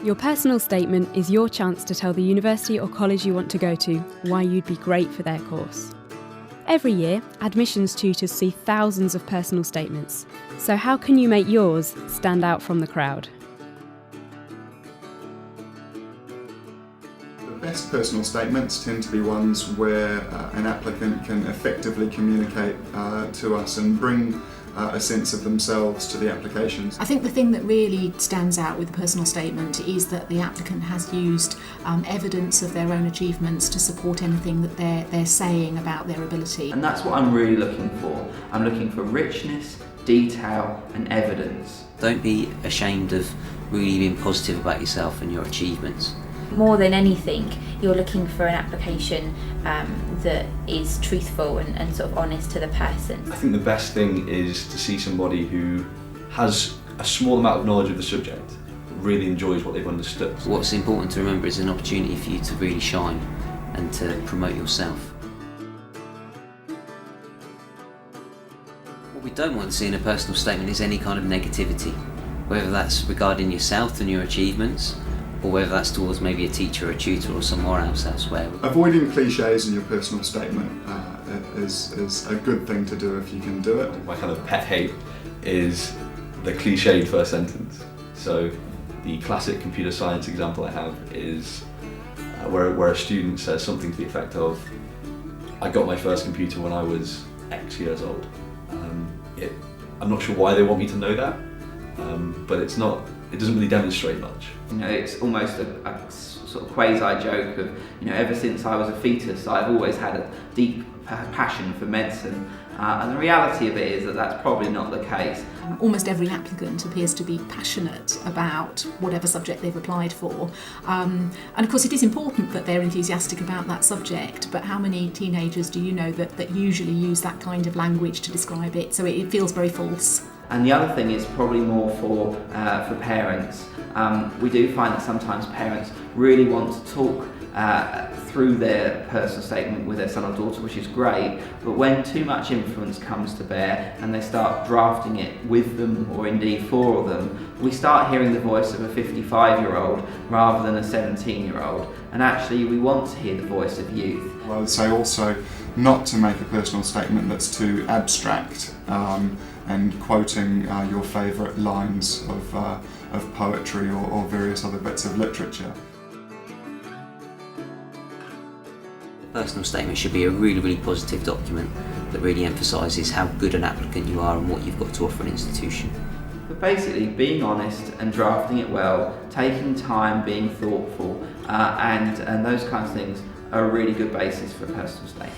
Your personal statement is your chance to tell the university or college you want to go to why you'd be great for their course. Every year, admissions tutors see thousands of personal statements, so how can you make yours stand out from the crowd? The best personal statements tend to be ones where an applicant can effectively communicate to us and bring a sense of themselves to the applications. I think the thing that really stands out with a personal statement is that the applicant has used evidence of their own achievements to support anything that they're saying about their ability. And that's what I'm really looking for. I'm looking for richness, detail and evidence. Don't be ashamed of really being positive about yourself and your achievements. More than anything, you're looking for an application that is truthful and sort of honest to the person. I think the best thing is to see somebody who has a small amount of knowledge of the subject, really enjoys what they've understood. What's important to remember is an opportunity for you to really shine and to promote yourself. What we don't want to see in a personal statement is any kind of negativity, whether that's regarding yourself and your achievements, or whether that's towards maybe a teacher or a tutor or somewhere else elsewhere. Avoiding cliches in your personal statement is a good thing to do if you can do it. My kind of pet hate is the cliched first sentence. So the classic computer science example I have is where a student says something to the effect of, I got my first computer when I was X years old. I'm not sure why they want me to know that, but it doesn't really demonstrate much. You know, it's almost a sort of quasi-joke of, you know, ever since I was a fetus, I've always had a deep passion for medicine. And the reality of it is that that's probably not the case. Almost every applicant appears to be passionate about whatever subject they've applied for. And of course it is important that they're enthusiastic about that subject, but how many teenagers do you know that usually use that kind of language to describe it? So it feels very false. And the other thing is probably more for parents. We do find that sometimes parents really want to talk through their personal statement with their son or daughter, which is great, but when too much influence comes to bear and they start drafting it with them or indeed for them, we start hearing the voice of a 55-year-old rather than a 17-year-old, and actually we want to hear the voice of youth. Well, I would say also not to make a personal statement that's too abstract and quoting your favourite lines of poetry or various other bits of literature. A personal statement should be a really, really positive document that really emphasises how good an applicant you are and what you've got to offer an institution. But basically, being honest and drafting it well, taking time, being thoughtful, and those kinds of things are a really good basis for a personal statement.